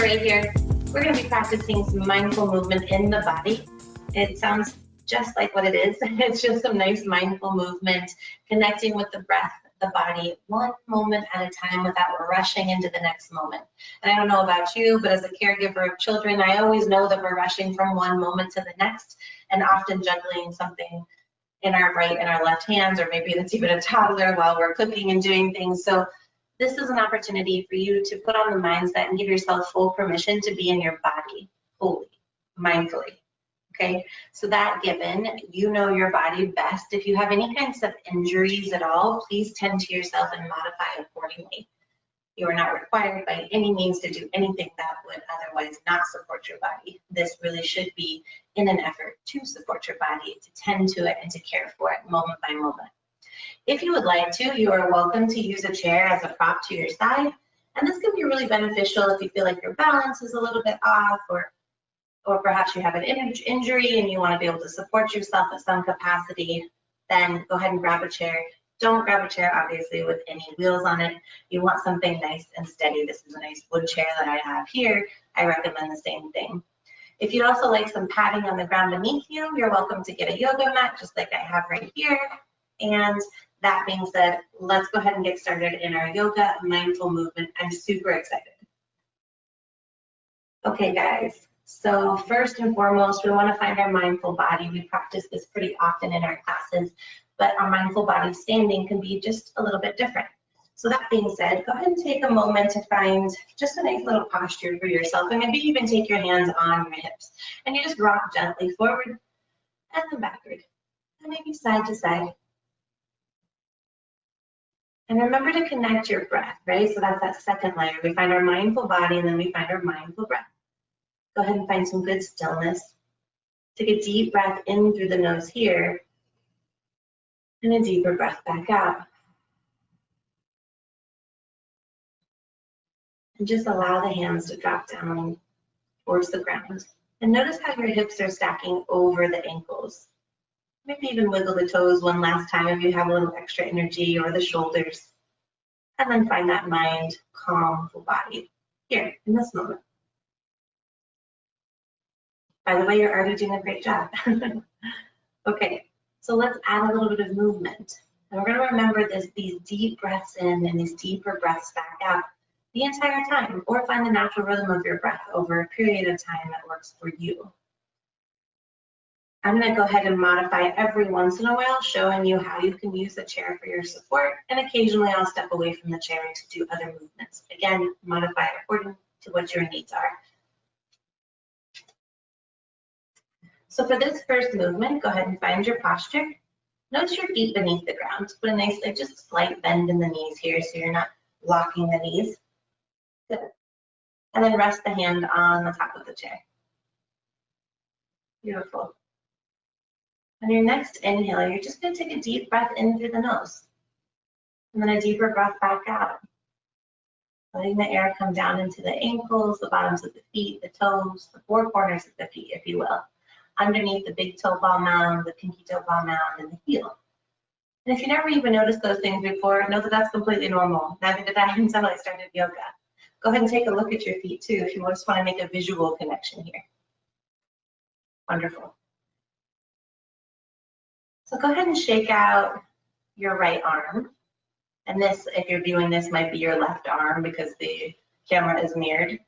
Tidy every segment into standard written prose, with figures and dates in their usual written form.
right here, we're going to be practicing some mindful movement in the body. It sounds just like what it is. It's just some nice mindful movement, connecting with the breath, the body, one moment at a time without rushing into the next moment. And I don't know about you, but as a caregiver of children, I always know that we're rushing from one moment to the next and often juggling something in our right and our left hands, or maybe it's even a toddler while we're cooking and doing things. So this is an opportunity for you to put on the mindset and give yourself full permission to be in your body fully, mindfully. Okay, so that given, you know your body best. If you have any kinds of injuries at all, please tend to yourself and modify accordingly. You are not required by any means to do anything that would otherwise not support your body. This really should be in an effort to support your body, to tend to it and to care for it moment by moment. If you would like to, you are welcome to use a chair as a prop to your side. And this can be really beneficial if you feel like your balance is a little bit off, or perhaps you have an injury and you want to be able to support yourself at some capacity. Then go ahead and grab a chair. Don't grab a chair, obviously, with any wheels on it. You want something nice and steady. This is a nice wood chair that I have here. I recommend the same thing. If you'd also like some padding on the ground beneath you, you're welcome to get a yoga mat, just like I have right here. And that being said, let's go ahead and get started in our yoga mindful movement. I'm super excited. Okay, guys. So first and foremost, we want to find our mindful body. We practice this pretty often in our classes, but our mindful body standing can be just a little bit different. So that being said, go ahead and take a moment to find just a nice little posture for yourself, and maybe even take your hands on your hips, and you just rock gently forward and then backward, and maybe side to side. And remember to connect your breath, right? So that's that second layer. We find our mindful body, and then we find our mindful breath. Go ahead and find some good stillness. Take a deep breath in through the nose here, and a deeper breath back out. And just allow the hands to drop down towards the ground. And notice how your hips are stacking over the ankles. Maybe even wiggle the toes one last time if you have a little extra energy, or the shoulders. And then find that mind, calm, full body here in this moment. By the way, you're already doing a great job. Okay, so let's add a little bit of movement. And we're going to remember these deep breaths in and these deeper breaths back out the entire time, or find the natural rhythm of your breath over a period of time that works for you. I'm going to go ahead and modify every once in a while, showing you how you can use the chair for your support, and occasionally I'll step away from the chair to do other movements. Again, modify according to what your needs are. So for this first movement, go ahead and find your posture. Notice your feet beneath the ground. Put a nice, just slight bend in the knees here so you're not locking the knees. Good. And then rest the hand on the top of the chair. Beautiful. On your next inhale, you're just going to take a deep breath in through the nose, and then a deeper breath back out. Letting the air come down into the ankles, the bottoms of the feet, the toes, the four corners of the feet, if you will, underneath the big toe ball mound, the pinky toe ball mound, and the heel. And if you never even noticed those things before, know that that's completely normal. Neither did I until I started yoga. Go ahead and take a look at your feet too if you just want to make a visual connection here. Wonderful. So go ahead and shake out your right arm. And this, if you're viewing this, might be your left arm because the camera is mirrored.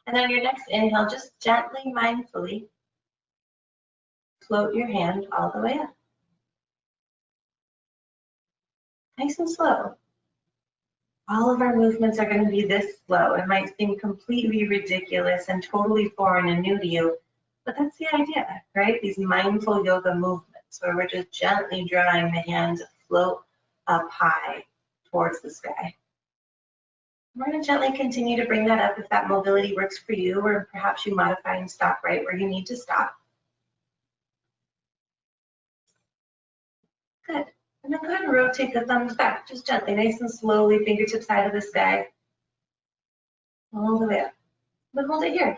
And then your next inhale, just gently, mindfully float your hand all the way up. Nice and slow. All of our movements are going to be this slow. It might seem completely ridiculous and totally foreign and new to you, but that's the idea, right? These mindful yoga movements where we're just gently drawing the hands to float up high towards the sky. We're going to gently continue to bring that up if that mobility works for you, or perhaps you modify and stop right where you need to stop. Good. And then go ahead and rotate the thumbs back, just gently, nice and slowly, fingertips side of the sky, all the way up. Then hold it here.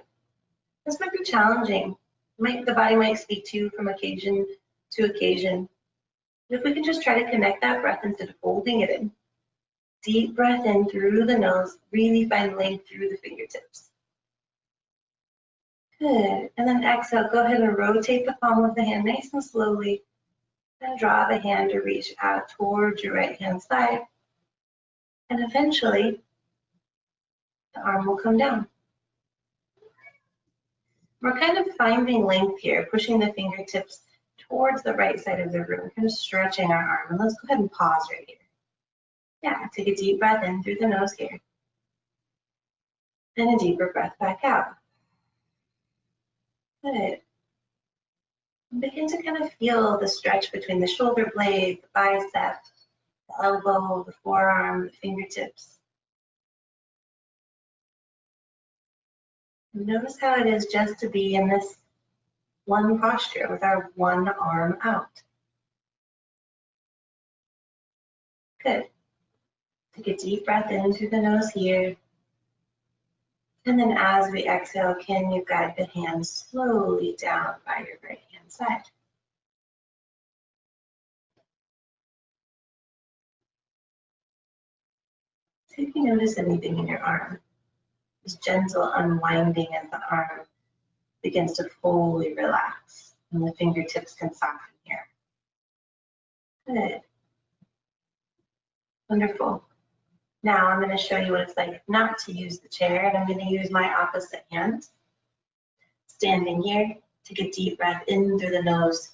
This might be challenging. The body might speak to you from occasion to occasion. If we can just try to connect that breath instead of holding it in. Deep breath in through the nose, really find length through the fingertips. Good. And then exhale, go ahead and rotate the palm of the hand nice and slowly. And draw the hand to reach out towards your right hand side. And eventually, the arm will come down. We're kind of finding length here, pushing the fingertips towards the right side of the room, kind of stretching our arm. And let's go ahead and pause right here. Yeah, take a deep breath in through the nose here. And a deeper breath back out. Good. And begin to kind of feel the stretch between the shoulder blade, the bicep, the elbow, the forearm, the fingertips. And notice how it is just to be in this one posture with our one arm out. Good. Take a deep breath in through the nose here. And then as we exhale, can you guide the hands slowly down by your right hand side? See if you notice anything in your arm. This gentle unwinding as the arm begins to fully relax and the fingertips can soften here. Good. Wonderful. Now I'm going to show you what it's like not to use the chair, and I'm going to use my opposite hand. Standing here, take a deep breath in through the nose.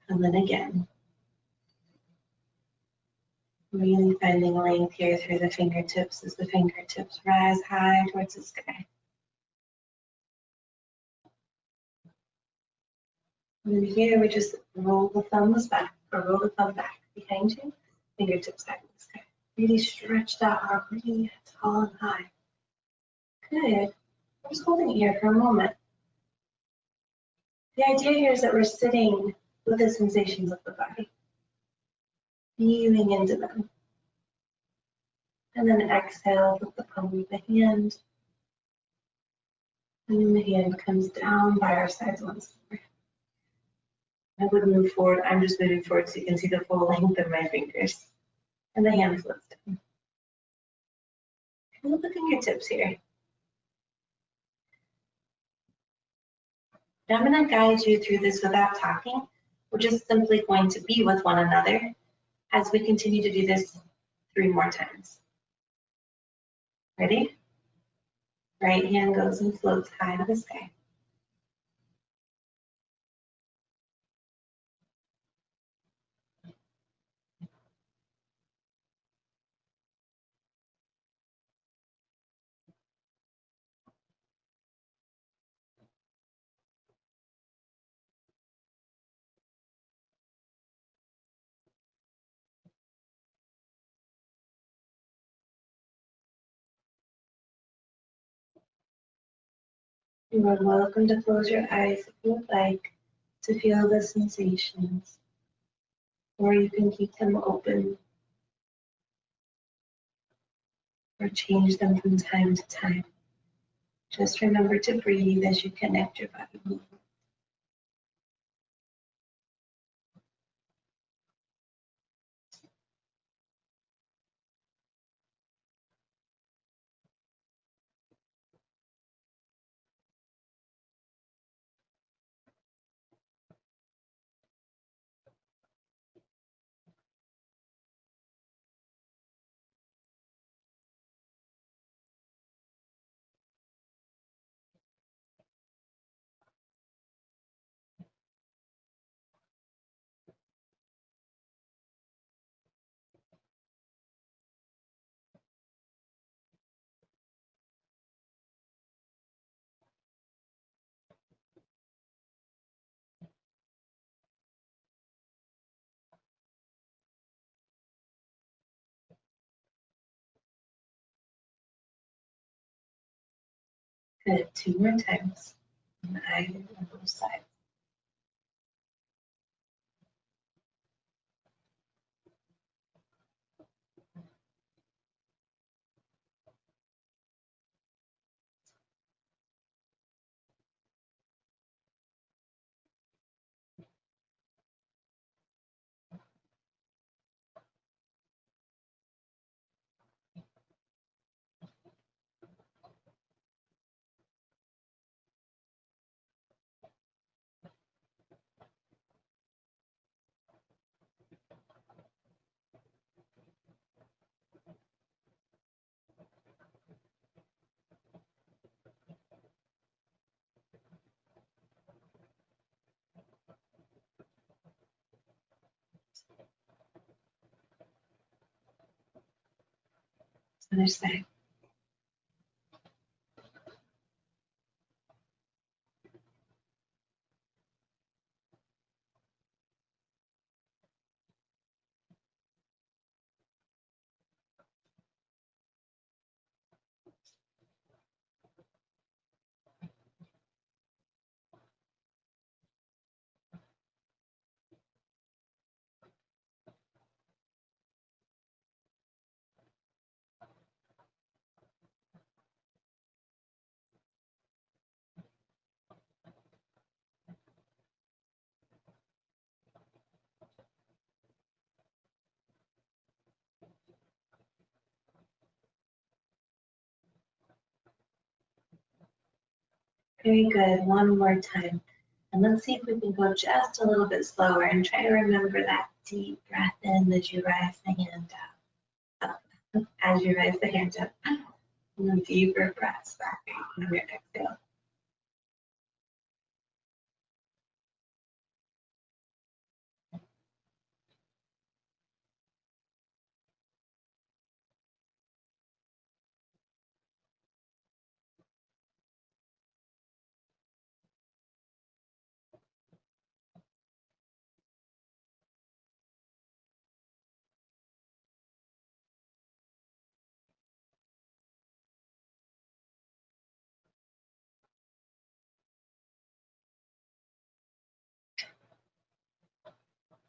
And then again. Really finding length here through the fingertips as the fingertips rise high towards the sky. And then here we just roll the thumbs back, or roll the thumb back behind you, fingertips back to the sky. Really stretch that arm really tall and high. Good. I'm just holding it here for a moment. The idea here is that we're sitting with the sensations of the body, feeling into them. And then exhale with the palm of the hand. And then the hand comes down by our sides once more. I would move forward. I'm just moving forward so you can see the full length of my fingers. And the hand floats down. Feel the fingertips here. Now I'm going to guide you through this without talking. We're just simply going to be with one another as we continue to do this 3 more times. Ready? Right hand goes and floats high to the sky. You are welcome to close your eyes if you would like to feel the sensations, or you can keep them open or change them from time to time. Just remember to breathe as you connect your body movement. Good. 2 more times on either of those sides. Other side. Very good. One more time. And let's see if we can go just a little bit slower and try to remember that deep breath in as you rise the hand up. As you rise the hand up. And then deeper breaths back on your exhale.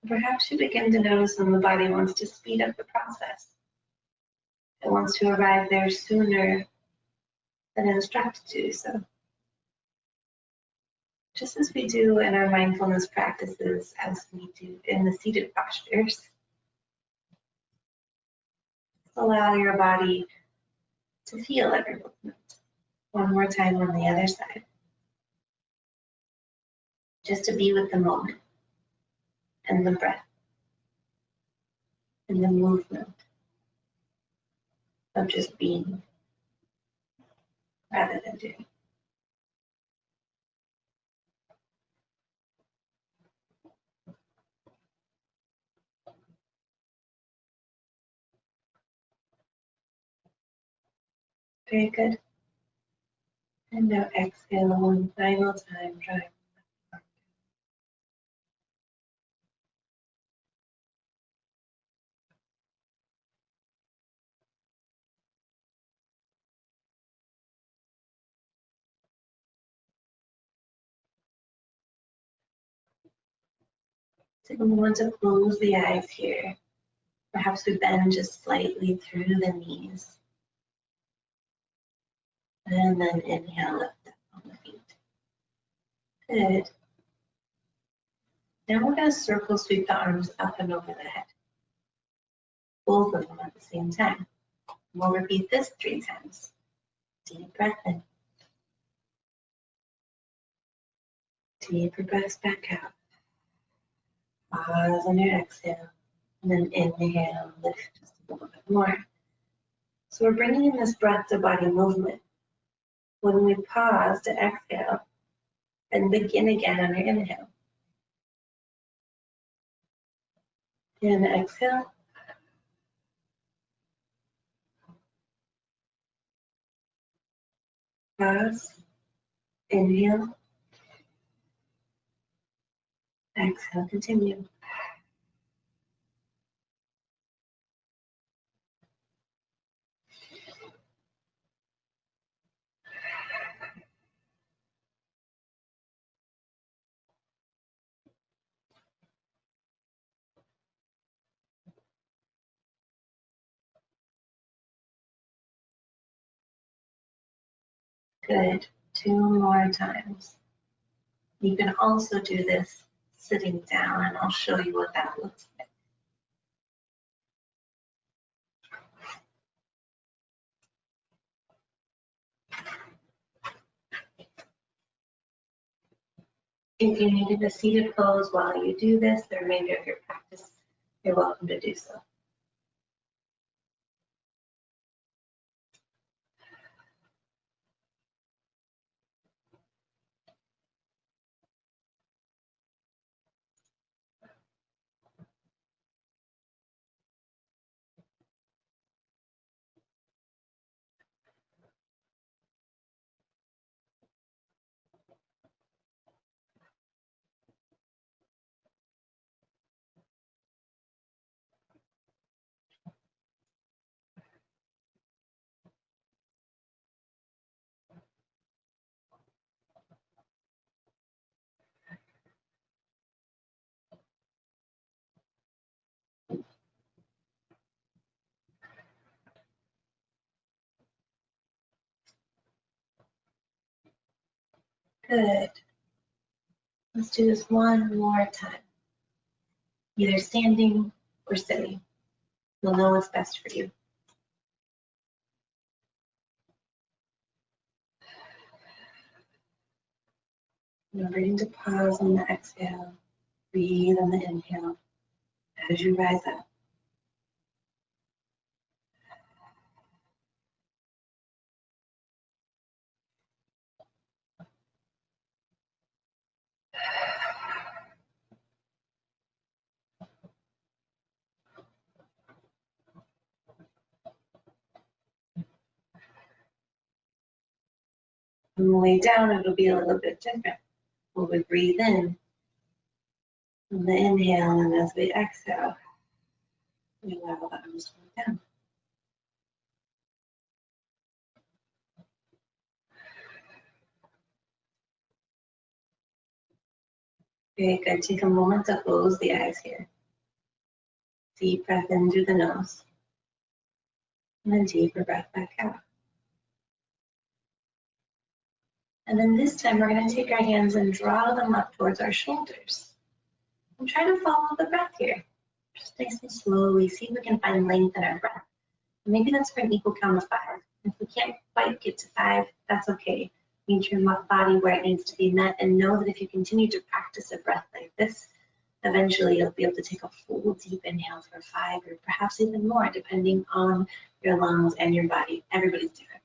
Perhaps you begin to notice when the body wants to speed up the process. It wants to arrive there sooner than instructed to. So just as we do in our mindfulness practices, as we do in the seated postures, allow your body to feel every movement. One more time on the other side. Just to be with the moment and the breath and the movement of just being rather than doing. Very good. And now exhale one final time, drawing. Take a moment to close the eyes here. Perhaps we bend just slightly through the knees. And then inhale, lift up on the feet. Good. Now we're going to circle sweep the arms up and over the head. Both of them at the same time. We'll repeat this 3 times. Deep breath in. Deeper breaths back out. Pause on your exhale. And then inhale, lift just a little bit more. So we're bringing in this breath to body movement. When we pause to exhale and begin again on your inhale. And exhale. Pause. Inhale. Exhale. Continue. Good. 2 more times. You can also do this sitting down, and I'll show you what that looks like. If you needed a seated pose while you do this, the remainder of your practice, you're welcome to do so. Good. Let's do this one more time. Either standing or sitting. You'll know what's best for you. Remembering to pause on the exhale, breathe on the inhale as you rise up. On the way down, it'll be a little bit different. We'll breathe in on the inhale, and as we exhale, we allow the arms to go down. Very good. Take a moment to close the eyes here. Deep breath in through the nose. And then deeper breath back out. And then this time we're going to take our hands and draw them up towards our shoulders. And try to follow the breath here. Just nice and slowly. See if we can find length in our breath. Maybe that's for an equal count of 5. If we can't quite get to 5, that's okay. Meet your body where it needs to be met, and know that if you continue to practice a breath like this, eventually you'll be able to take a full deep inhale for 5 or perhaps even more, depending on your lungs and your body. Everybody's different.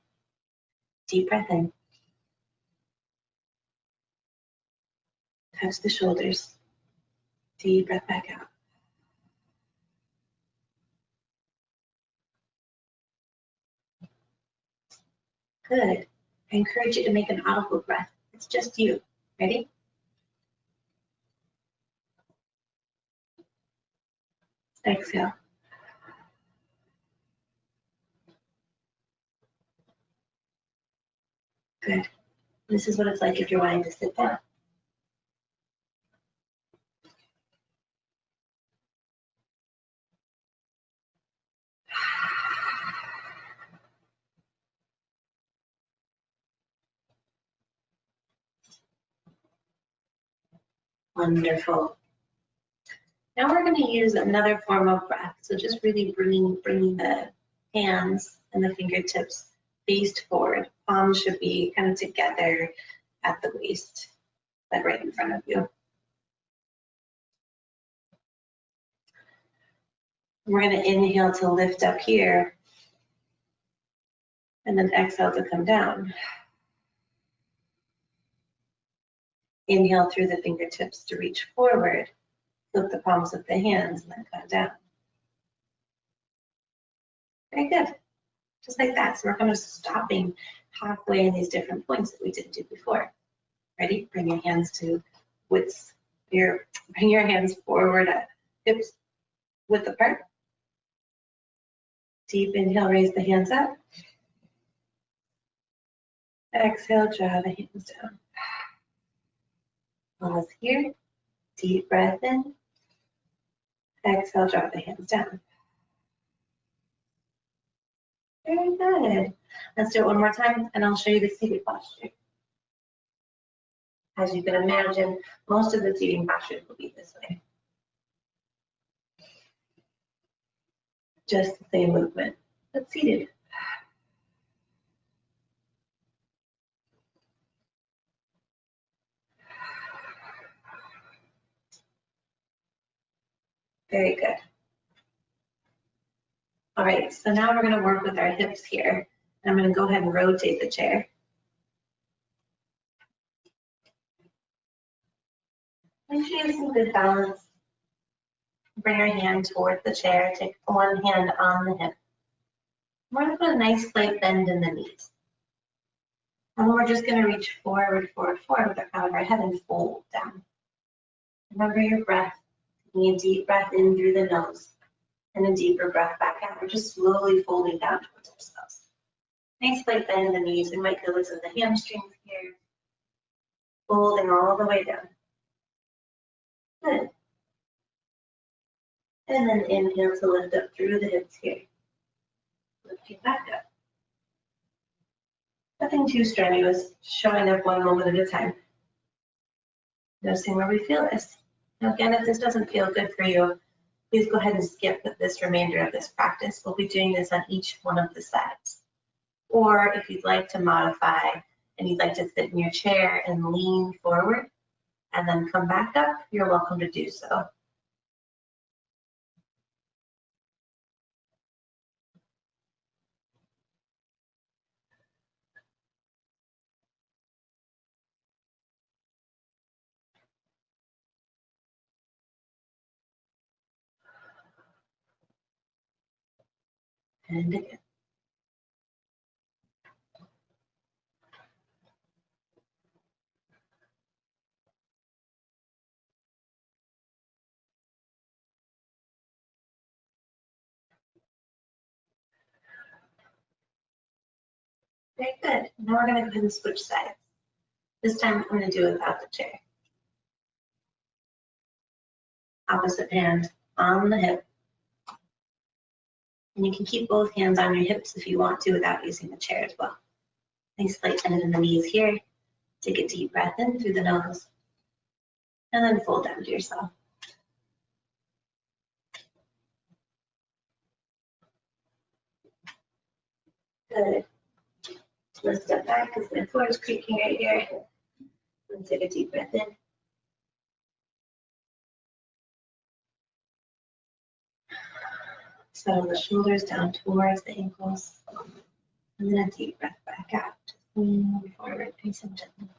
Deep breath in. Touch the shoulders. Deep breath back out. Good. I encourage you to make an audible breath. It's just you. Ready? Exhale. Good. This is what it's like if you're wanting to sit down. Wonderful. Now we're going to use another form of breath. So just really bringing the hands and the fingertips faced forward. Palms should be kind of together at the waist, like right in front of you. We're going to inhale to lift up here, and then exhale to come down. Inhale through the fingertips to reach forward. Flip the palms of the hands and then come down. Very good. Just like that. So we're kind of stopping halfway in these different points that we didn't do before. Ready? Bring your hands to widths. Bring your hands forward at hips width apart. Deep inhale, raise the hands up. Exhale, draw the hands down. Pause here. Deep breath in. Exhale, drop the hands down. Very good. Let's do it one more time, and I'll show you the seated posture. As you can imagine, most of the seating postures will be this way. Just the same movement, but seated. Very good. All right, so now we're going to work with our hips here. I'm going to go ahead and rotate the chair. Make sure you have some good balance. Bring your hand towards the chair. Take one hand on the hip. We're going to put a nice slight bend in the knees. And we're just going to reach forward, forward, forward with the crown of our head and fold down. Remember your breath. Taking a deep breath in through the nose and a deeper breath back out. We're just slowly folding down towards ourselves. Nice slight bend in the knees. We might feel this in the hamstrings here. Folding all the way down. Good. And then inhale to lift up through the hips here. Lifting back up. Nothing too strenuous, showing up one moment at a time. Noticing where we feel this. Now again, if this doesn't feel good for you, please go ahead and skip this remainder of this practice. We'll be doing this on each one of the sides. Or if you'd like to modify and you'd like to sit in your chair and lean forward and then come back up, you're welcome to do so. And again. Very good. Now we're going to go ahead and switch sides. This time I'm going to do it without the chair. Opposite hand on the hip. And you can keep both hands on your hips if you want to without using the chair as well. Nice slight bend in the knees here. Take a deep breath in through the nose. And then fold down to yourself. Good. Let's step back because my floor is creaking right here. And take a deep breath in. Settle the shoulders down towards the ankles. And then a deep breath back out. Just lean forward, nice and gently.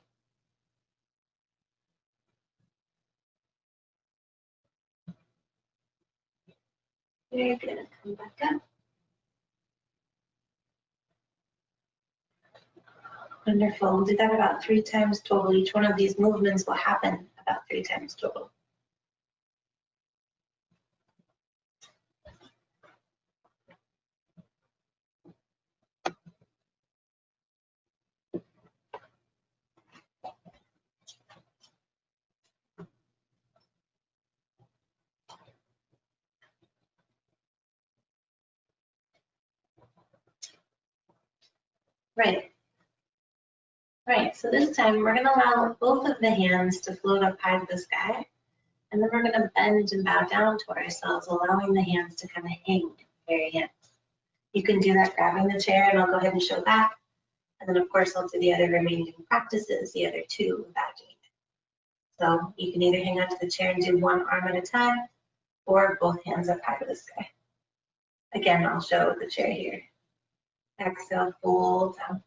Very good. Come back up. Wonderful. We'll do that about 3 times total. Each one of these movements will happen about 3 times total. Right, so this time we're going to allow both of the hands to float up high to the sky, and then we're going to bend and bow down to ourselves, allowing the hands to kind of hang in very hands. You can do that grabbing the chair, and I'll go ahead and show that. And then, of course, I'll do the other remaining practices, the other 2 without doing it. So you can either hang onto the chair and do one arm at a time, or both hands up high to the sky. Again, I'll show the chair here. Exhale, fold down.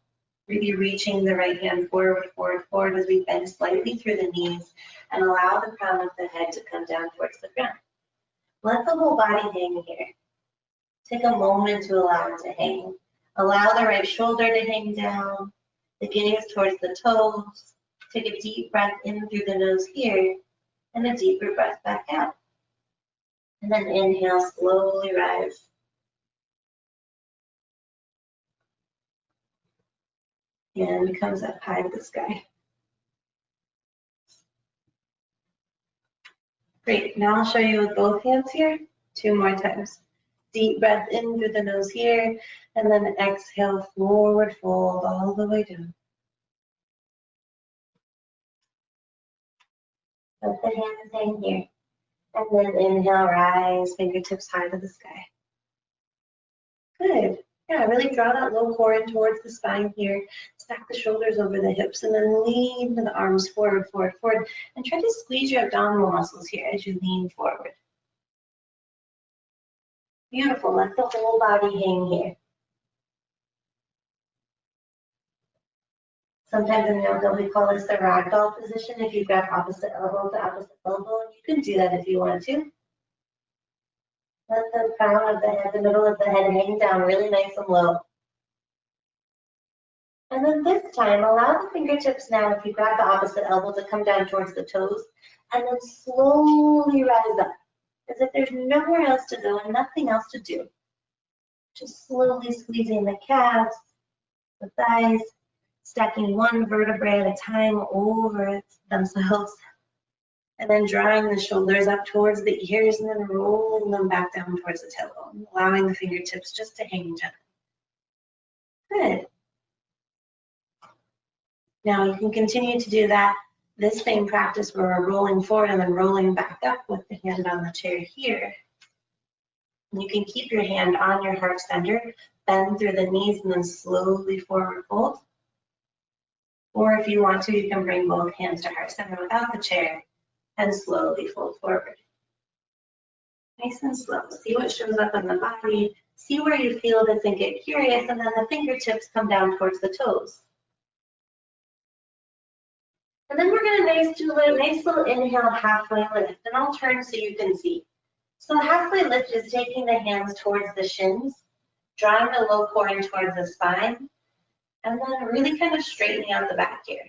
Really reaching the right hand forward, forward, forward as we bend slightly through the knees and allow the crown of the head to come down towards the ground. Let the whole body hang here. Take a moment to allow it to hang. Allow the right shoulder to hang down, the gaze towards the toes. Take a deep breath in through the nose here and a deeper breath back out. And then inhale, slowly rise. And comes up high to the sky. Great, now I'll show you with both hands here, 2 more times. Deep breath in through the nose here, and then exhale, forward fold all the way down. Let the hands hang here. And then inhale, rise, fingertips high to the sky. Good. Yeah, really draw that low core in towards the spine here. Stack the shoulders over the hips and then lean the arms forward, forward, forward. And try to squeeze your abdominal muscles here as you lean forward. Beautiful. Let the whole body hang here. Sometimes in yoga we call this the Ragdoll position. If you grab opposite elbow to opposite elbow, you can do that if you want to. Let the crown of the head, the middle of the head hang down really nice and low. And then this time, allow the fingertips now, if you grab the opposite elbow, to come down towards the toes, and then slowly rise up, as if there's nowhere else to go and nothing else to do. Just slowly squeezing the calves, the thighs, stacking one vertebrae at a time over themselves. And then drawing the shoulders up towards the ears and then rolling them back down towards the tailbone, allowing the fingertips just to hang gently. Good. Now you can continue to do that This same practice where we're rolling forward and then rolling back up with the hand on the chair here. You can keep your hand on your heart center, bend through the knees and then slowly forward fold. Or if you want to, you can bring both hands to heart center without the chair and slowly fold forward. Nice and slow. See what shows up in the body. See where you feel this and get curious, and then the fingertips come down towards the toes. And then we're going to do a nice little inhale, halfway lift, and I'll turn so you can see. So the halfway lift is taking the hands towards the shins, drawing the low core in towards the spine, and then really kind of straightening out the back here.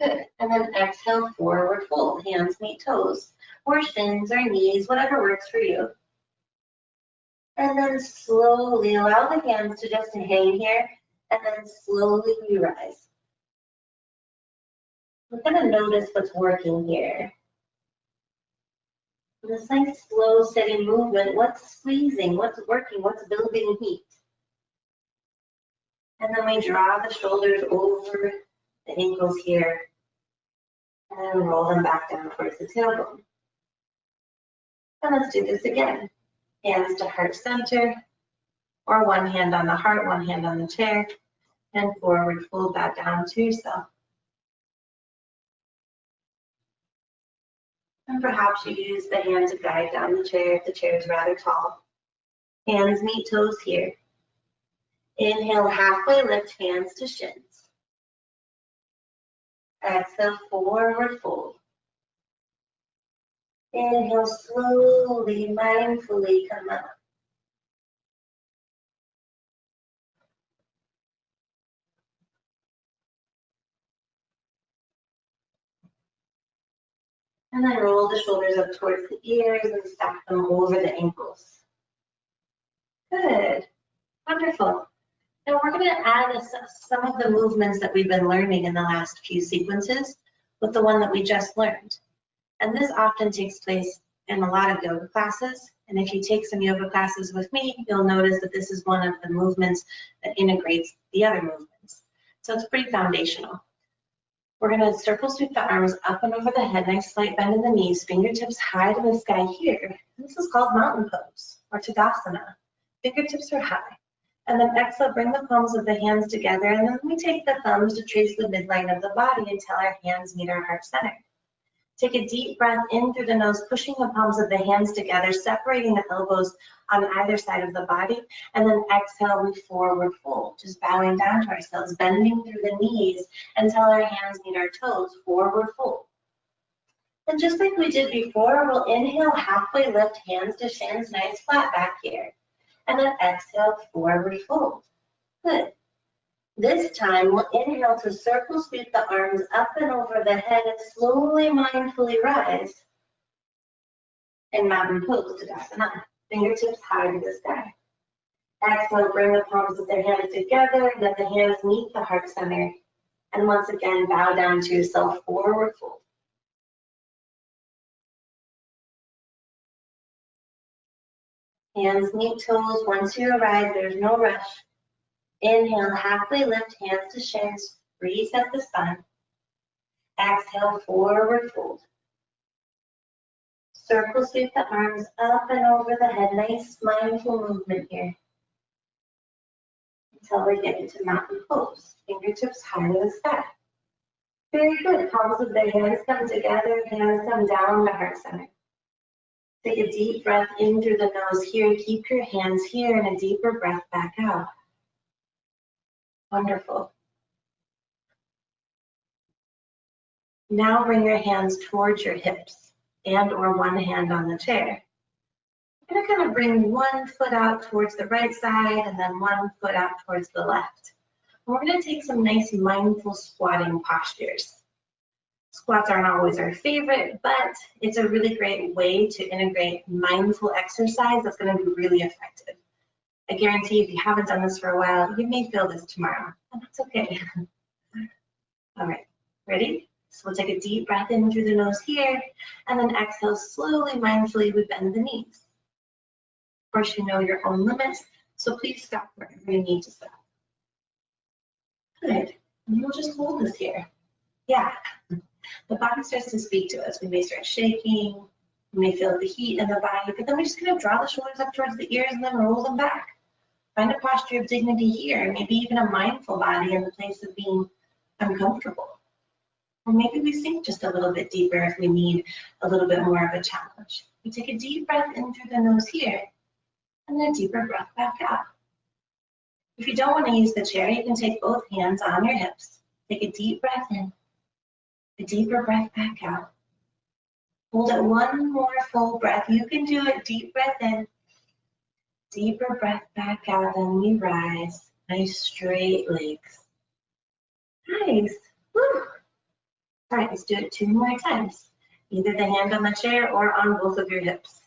Good. And then exhale, forward fold. Hands meet toes, or shins or knees, whatever works for you. And then slowly allow the hands to just hang here, and then slowly we rise. We're going to notice what's working here. This nice slow, steady movement, what's squeezing, what's working, what's building heat. And then we draw the shoulders over the ankles here and roll them back down towards the tailbone. And let's do this again. Hands to heart center, or one hand on the heart, one hand on the chair, and forward fold that down to yourself. And perhaps you use the hand to guide down the chair if the chair is rather tall. Hands meet toes here. Inhale, halfway lift, hands to shins. Exhale, forward fold. Inhale, slowly, mindfully come up. And then roll the shoulders up towards the ears and stack them over the ankles. Good. Wonderful. Now we're going to add some of the movements that we've been learning in the last few sequences with the one that we just learned. And this often takes place in a lot of yoga classes. And if you take some yoga classes with me, you'll notice that this is one of the movements that integrates the other movements. So it's pretty foundational. We're going to circle sweep the arms up and over the head, nice slight bend in the knees, fingertips high to the sky here. This is called mountain pose or Tadasana. Fingertips are high. And then exhale, bring the palms of the hands together, and then we take the thumbs to trace the midline of the body until our hands meet our heart center. Take a deep breath in through the nose, pushing the palms of the hands together, separating the elbows on either side of the body, and then exhale, we forward fold, just bowing down to ourselves, bending through the knees until our hands meet our toes, forward fold. And just like we did before, we'll inhale, halfway lift, hands to shins, nice flat back here. And then exhale, forward fold. Good. This time, we'll inhale to circle sweep the arms up and over the head and slowly, mindfully rise. In mountain pose, Tadasana. Fingertips high to the sky. Exhale, bring the palms of the hands together, let the hands meet the heart center. And once again, bow down to yourself, forward fold. Hands meet toes. Once you arrive, there's no rush. Inhale, halfway lift, hands to shins, reset the spine. Exhale, forward fold. Circle sweep the arms up and over the head. Nice mindful movement here. Until we get into mountain pose. Fingertips high to the sky. Very good. Palms of the hands come together, hands come down to heart center. Take a deep breath in through the nose here. Keep your hands here and a deeper breath back out. Wonderful. Now bring your hands towards your hips and or one hand on the chair. You're going to kind of bring one foot out towards the right side and then one foot out towards the left. And we're going to take some nice mindful squatting postures. Squats aren't always our favorite, but it's a really great way to integrate mindful exercise that's going to be really effective. I guarantee if you haven't done this for a while, you may feel this tomorrow, and that's okay. All right, ready? So we'll take a deep breath in through the nose here, and then exhale slowly, mindfully, we bend the knees. Of course, you know your own limits, so please stop wherever you need to stop. Good, and we'll just hold this here. Yeah, the body starts to speak to us. We may start shaking, we may feel the heat in the body, but then we just kind of draw the shoulders up towards the ears and then roll them back. Find a posture of dignity here, maybe even a mindful body in the place of being uncomfortable. Or maybe we sink just a little bit deeper if we need a little bit more of a challenge. We take a deep breath in through the nose here, and then a deeper breath back out. If you don't want to use the chair, you can take both hands on your hips. Take a deep breath in, a deeper breath back out. Hold it one more full breath. You can do it. Deep breath in, deeper breath back out, then we rise. Nice straight legs. Nice. Woo. All right, let's do it 2 more times. Either the hand on the chair or on both of your hips.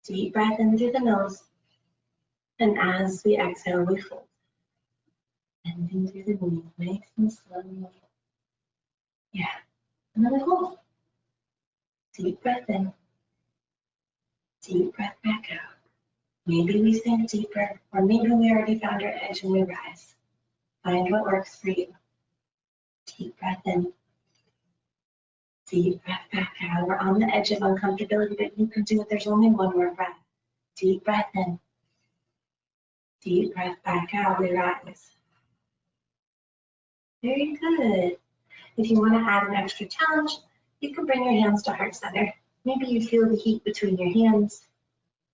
Deep breath in through the nose. And as we exhale, we fold. Bending through the knees, nice and slow. Yeah, and then we hold. Deep breath in. Deep breath back out. Maybe we sink deeper, or maybe we already found our edge and we rise. Find what works for you. Deep breath in. Deep breath back out. We're on the edge of uncomfortability, but you can do it. There's only one more breath. Deep breath in. Deep breath back out. We rise. Very good. If you want to add an extra challenge, you can bring your hands to heart center. Maybe you feel the heat between your hands.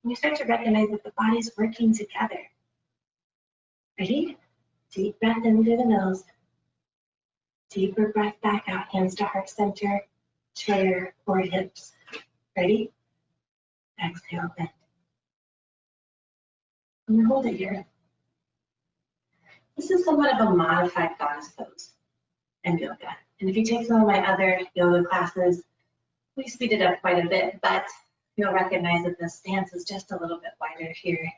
And you start to recognize that the body's working together. Ready? Deep breath in through the nose. Deeper breath back out, hands to heart center, chair, or hips. Ready? Exhale, bend. And hold it here. This is somewhat of a modified goddess pose in yoga. And if you take some of my other yoga classes, we speed it up quite a bit, but you'll recognize that the stance is just a little bit wider here.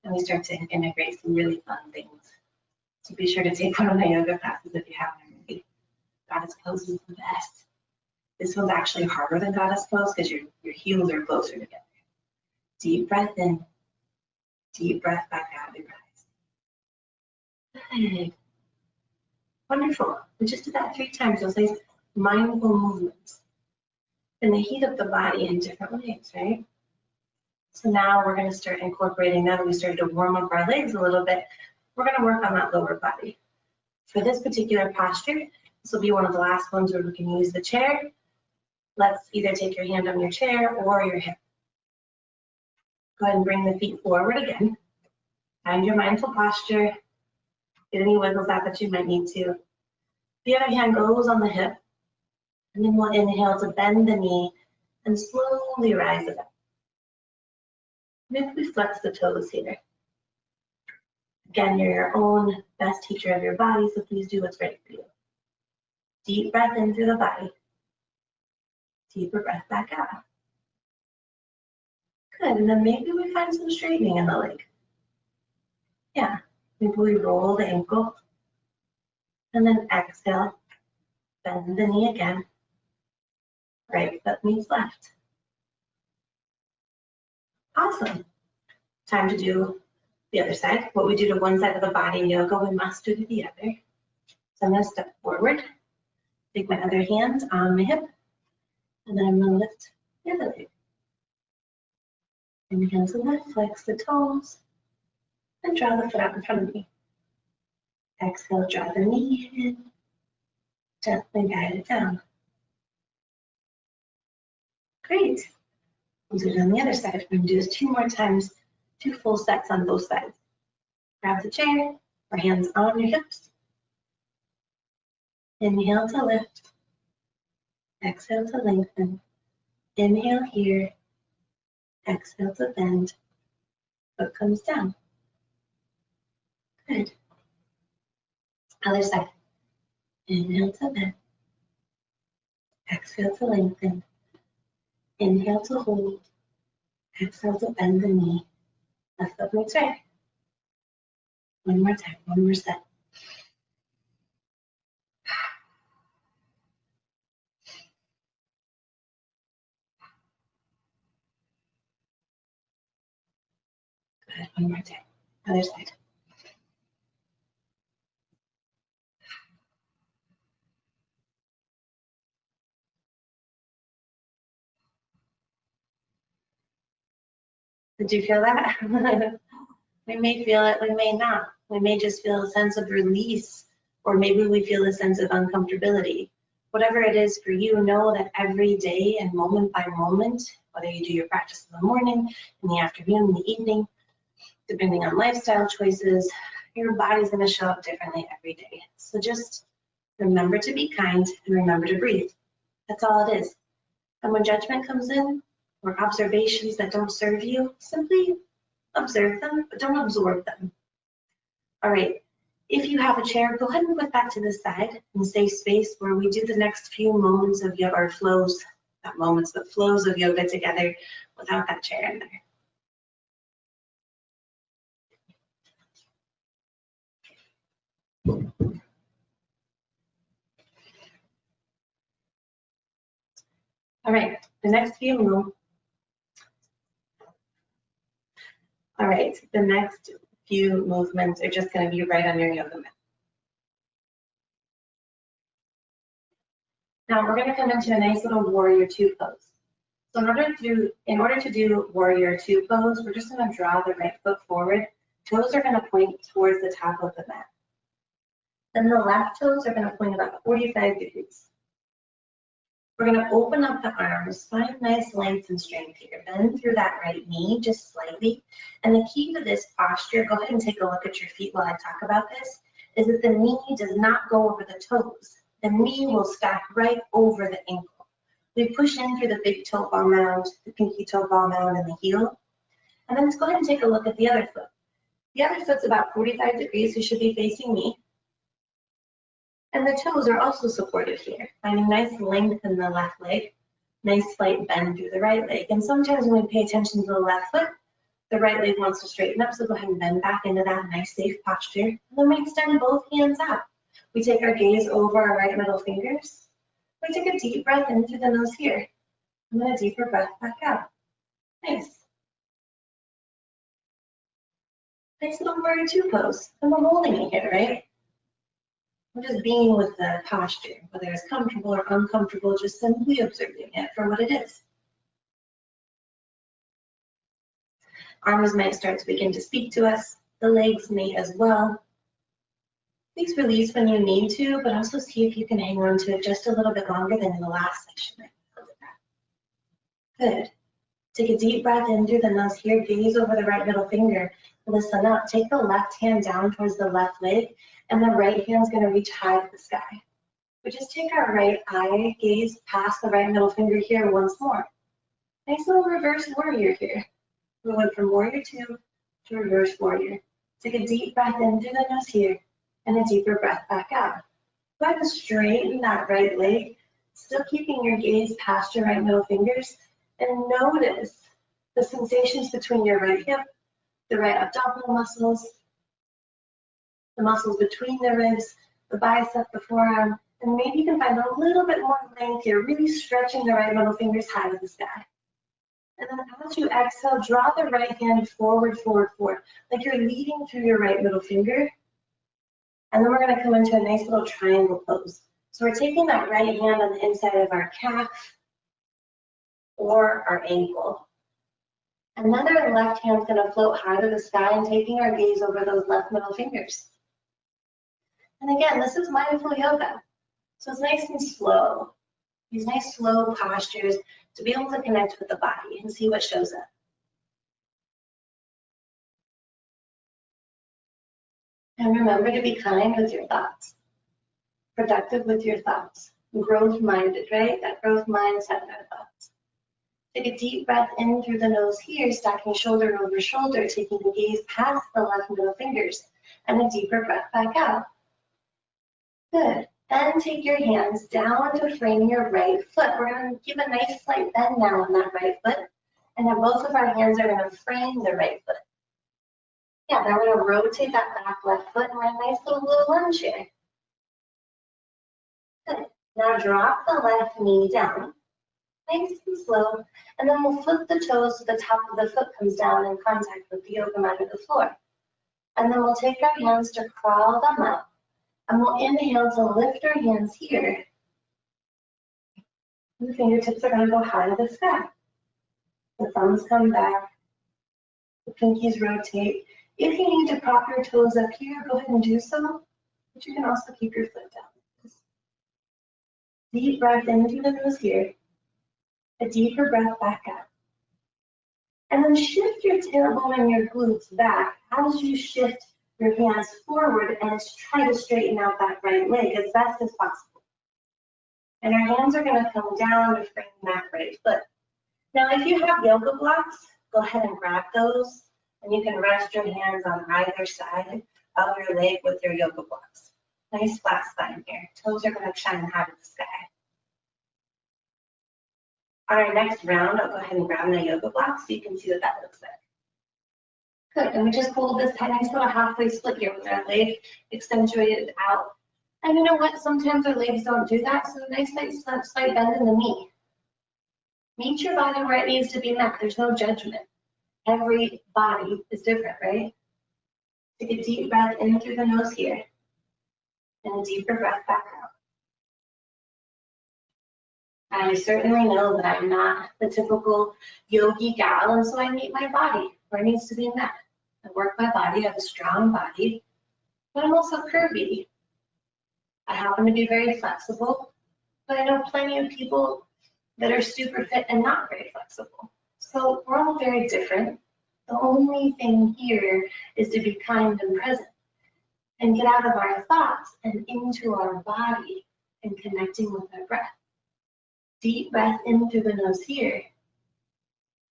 And we start to integrate some really fun things. So be sure to take one of my yoga classes if you haven't already. Goddess pose is the best. This one's actually harder than goddess pose because your heels are closer together. Deep breath in, deep breath back out, we rise. Good. Wonderful. We just did that 3 times. Those nice mindful movements. And they heat up the body in different ways, right? So now we're going to start incorporating, now that we started to warm up our legs a little bit, we're going to work on that lower body. For this particular posture, this will be one of the last ones where we can use the chair. Let's either take your hand on your chair or your hip. Go ahead and bring the feet forward again. Find your mindful posture. Get any wiggles out that you might need to. The other hand goes on the hip. And then we'll inhale to bend the knee and slowly rise it up. Maybe we flex the toes here. Again, you're your own best teacher of your body, so please do what's right for you. Deep breath in through the body. Deeper breath back out. Good, and then maybe we find some straightening in the leg. Yeah, maybe we roll the ankle. And then exhale, bend the knee again. Right foot meets left. Awesome. Time to do the other side. What we do to one side of the body in yoga, we must do to the other. So I'm going to step forward, take my other hand on my hip, and then I'm going to lift the other leg. Inhale to lift, flex the toes, and draw the foot out in front of me. Exhale, draw the knee in, gently guide it down. Great. We'll do it on the other side. We're going to do this 2 more times, 2 full sets on both sides. Grab the chair, or hands on your hips. Inhale to lift. Exhale to lengthen. Inhale here. Exhale to bend. Foot comes down. Good. Other side. Inhale to bend. Exhale to lengthen. Inhale to hold. Exhale to bend the knee. Left foot meets right. One more time, one more set. Good, one more time. Other side. Did you feel that? We may feel it, we may not. We may just feel a sense of release, or maybe we feel a sense of uncomfortability. Whatever it is for you, know that every day and moment by moment, whether you do your practice in the morning, in the afternoon, in the evening, depending on lifestyle choices, your body's going to show up differently every day. So just remember to be kind and remember to breathe. That's all it is. And when judgment comes in, or observations that don't serve you, simply observe them, but don't absorb them. All right, if you have a chair, go ahead and put that to the side and safe space where we do the next few moments of yoga, or flows, not moments, but flows of yoga together without that chair in there. All right, the next few movements. All right, the next few movements are just going to be right on your yoga mat. Now we're going to come into a nice little warrior two pose. So in order to do warrior two pose, we're just going to draw the right foot forward. Toes are going to point towards the top of the mat. Then the left toes are going to point about 45 degrees. We're going to open up the arms, find nice length and strength here. Bend through that right knee just slightly. And the key to this posture, go ahead and take a look at your feet while I talk about this, is that the knee does not go over the toes. The knee will stack right over the ankle. We push in through the big toe ball mound, the pinky toe ball mound, and the heel. And then let's go ahead and take a look at the other foot. The other foot's about 45 degrees, so should be facing me. And the toes are also supported here, finding nice length in the left leg, nice slight bend through the right leg. And sometimes when we pay attention to the left foot, the right leg wants to straighten up, so go ahead and bend back into that nice safe posture. And then we extend both hands out. We take our gaze over our right middle fingers. We take a deep breath in through the nose here, and then a deeper breath back out. Nice. Nice little warrior two pose. And we're holding it here, right? We're just being with the posture, whether it's comfortable or uncomfortable, just simply observing it for what it is. Arms might start to begin to speak to us. The legs may as well. Please release when you need to, but also see if you can hang on to it just a little bit longer than in the last session. Good. Take a deep breath in through the nose here. Gaze over the right middle finger. Listen up. Take the left hand down towards the left leg, and the right hand's going to reach high to the sky. We just take our right eye gaze past the right middle finger here once more. Nice little reverse warrior here. We went from warrior two to reverse warrior. Take a deep breath in through the nose here, and a deeper breath back out. Go ahead and straighten that right leg, still keeping your gaze past your right middle fingers, and notice the sensations between your right hip, the right abdominal muscles, the muscles between the ribs, the bicep, the forearm, and maybe you can find a little bit more length here, really stretching the right middle fingers high to the sky. And then as you exhale, draw the right hand forward, forward, forward, like you're leading through your right middle finger. And then we're going to come into a nice little triangle pose. So we're taking that right hand on the inside of our calf or our ankle. And then our left hand's going to float high to the sky and taking our gaze over those left middle fingers. And again, this is mindful yoga. So it's nice and slow. These nice slow postures to be able to connect with the body and see what shows up. And remember to be kind with your thoughts, productive with your thoughts, growth-minded, right? That growth mindset in our thoughts. Take a deep breath in through the nose here, stacking shoulder over shoulder, taking the gaze past the left middle fingers, and a deeper breath back out. Good. Then take your hands down to frame your right foot. We're going to give a nice slight bend now on that right foot, and then both of our hands are going to frame the right foot. Yeah, then we're going to rotate that back left foot and we're in a nice little lunge here. Good. Now drop the left knee down, nice and slow, and then we'll flip the toes so the top of the foot comes down in contact with the yoga mat or the floor. And then we'll take our hands to crawl them up, and we'll inhale to lift our hands here. And the fingertips are going to go high to the sky. The thumbs come back. pinkies rotate. If you need to prop your toes up here, go ahead and do so, but you can also keep your foot down. Deep breath in through the nose here, a deeper breath back out. And then shift your tailbone and your glutes back as you shift your hands forward and try to straighten out that right leg as best as possible. And our hands are going to come down to frame that right foot. Now, if you have yoga blocks, go ahead and grab those, and you can rest your hands on either side of your leg with your yoga blocks. Nice flat spine here. Toes are going to shine high to the sky. On our next round, I'll go ahead and grab my yoga block so you can see what that looks like. Good, and we just pulled this nice little halfway split here with our leg accentuated out. And you know what? Sometimes our legs don't do that, so a nice slight bend in the knee. Meet your body where it needs to be met. There's no judgment. Every body is different, right? Take a deep breath in through the nose here, and a deeper breath back out. I certainly know that I'm not the typical yogi gal, and so I meet my body where it needs to be met. I work my body, I have a strong body, but I'm also curvy. I happen to be very flexible, but I know plenty of people that are super fit and not very flexible. So we're all very different. The only thing here is to be kind and present and get out of our thoughts and into our body and connecting with our breath. Deep breath in through the nose here.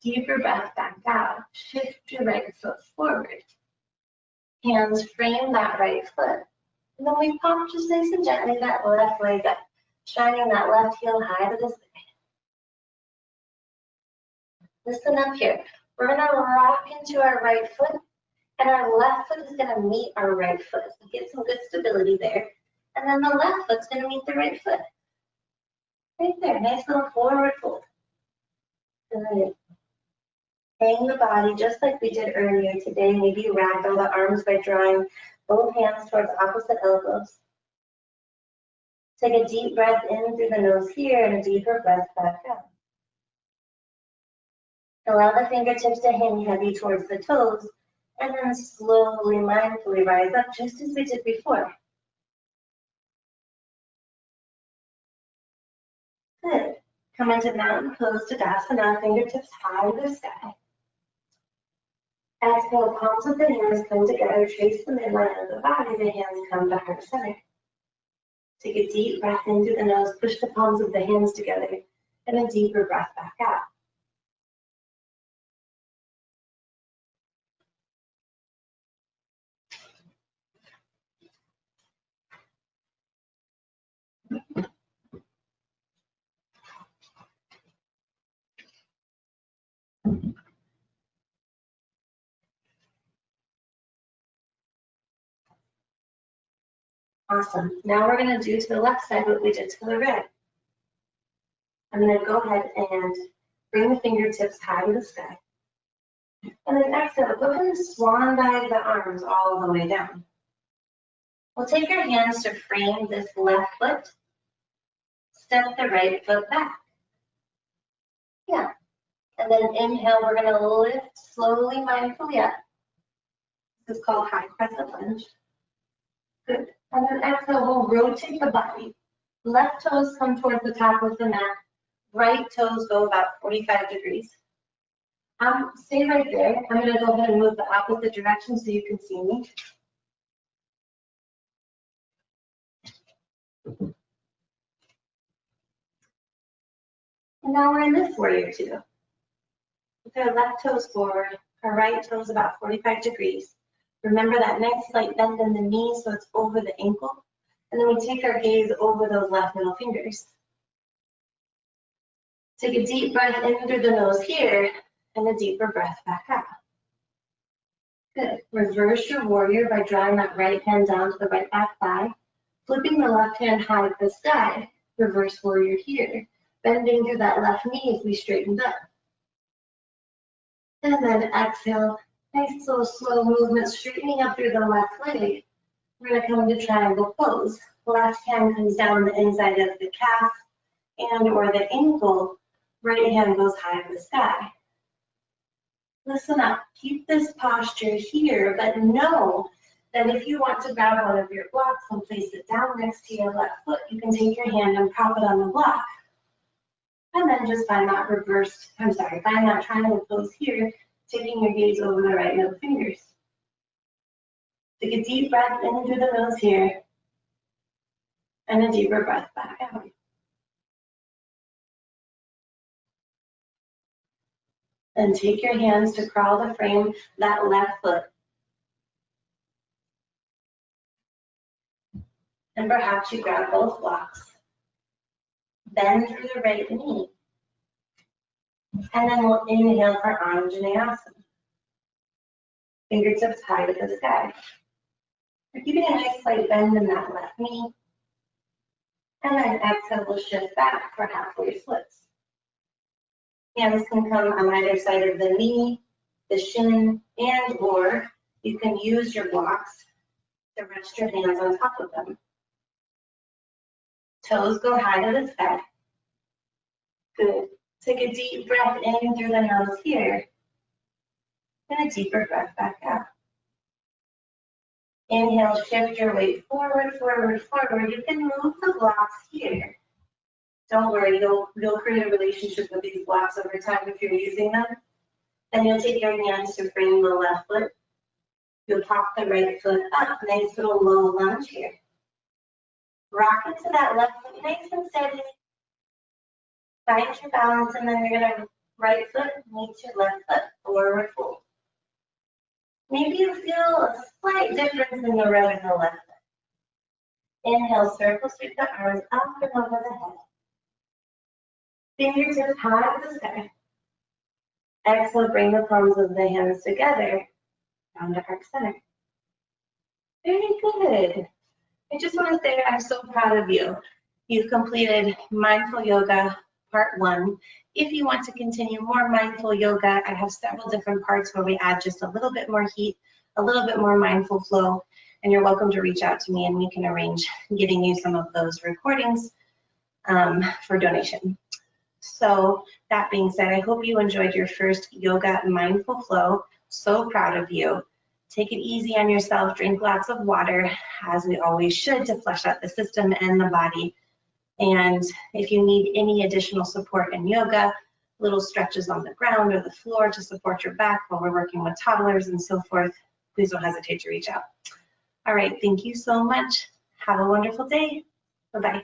Deeper breath back out. Shift your right foot forward. Hands frame that right foot. And then we pop just nice and gently that left leg up, shining that left heel high to the sky. Listen up here. We're going to rock into our right foot, and our left foot is going to meet our right foot. So get some good stability there. And then the left foot's going to meet the right foot. Right there, nice little forward fold. Good. Hang the body just like we did earlier today. Maybe you ragdoll the arms by drawing both hands towards opposite elbows. Take a deep breath in through the nose here and a deeper breath back out. Allow the fingertips to hang heavy towards the toes, and then slowly, mindfully rise up just as we did before. Good. Come into mountain pose, Tadasana, fingertips high to the sky. Exhale, palms of the hands come together, trace the midline of the body, the hands come to heart center. Take a deep breath in through the nose, push the palms of the hands together, and a deeper breath back out. Awesome. Now we're going to do to the left side what we did to the right. I'm going to go ahead and bring the fingertips high to the sky. And then exhale, go ahead and swan dive the arms all the way down. We'll take our hands to frame this left foot. Step the right foot back. Yeah. And then inhale, we're going to lift slowly, mindfully up. This is called high crescent lunge. Good. And then exhale, we'll rotate the body. Left toes come towards the top of the mat. Right toes go about 45 degrees. Stay right there. I'm going to go ahead and move the opposite direction so you can see me. And now we're in this warrior two. With our left toes forward, our right toes about 45 degrees. Remember that nice slight bend in the knee so it's over the ankle. And then we take our gaze over those left middle fingers. Take a deep breath in through the nose here and a deeper breath back out. Good. Reverse your warrior by drawing that right hand down to the right back thigh. Flipping the left hand high to the sky. Reverse warrior here. Bending through that left knee as we straighten up. And then exhale. Nice little slow movement, straightening up through the left leg. We're going to come into triangle pose. Left hand comes down the inside of the calf and or the ankle. Right hand goes high to the sky. Listen up. Keep this posture here, but know that if you want to grab one of your blocks and place it down next to your left foot, you can take your hand and prop it on the block. And then just find that find that triangle pose here, taking your gaze over the right middle fingers. Take a deep breath in through the nose here, and a deeper breath back out. And take your hands to crawl to frame that left foot. And perhaps you grab both blocks. Bend through the right knee. And then we'll inhale for Anjaneyasana. Fingertips high to the sky. We're keeping a nice slight bend in that left knee. And then exhale, we'll shift back for halfway splits. Hands can come on either side of the knee, the shin, and or you can use your blocks to rest your hands on top of them. Toes go high to the sky. Good. Take a deep breath in through the nose here, and a deeper breath back out. Inhale, shift your weight forward, forward, forward. You can move the blocks here. Don't worry, you'll create a relationship with these blocks over time if you're using them. Then you'll take your hands to frame the left foot. You'll pop the right foot up, nice little low lunge here. Rock into that left foot nice and steady. Find your balance, and then you're gonna right foot meet your left foot, forward fold. Maybe you feel a slight difference in the right and the left foot. Inhale, circle sweep the arms up and over the head. Fingertips high to the sky. Exhale, bring the palms of the hands together, down to heart center. Very good. I just want to say I'm so proud of you. You've completed Mindful Yoga Part 1. If you want to continue more mindful yoga, I have several different parts where we add just a little bit more heat, a little bit more mindful flow, and you're welcome to reach out to me and we can arrange getting you some of those recordings for donation. So that being said, I hope you enjoyed your first yoga mindful flow. So proud of you. Take it easy on yourself, drink lots of water, as we always should, to flush out the system and the body. And if you need any additional support in yoga, little stretches on the ground or the floor to support your back while we're working with toddlers and so forth, please don't hesitate to reach out. All right, thank you so much. Have a wonderful day. Bye-bye.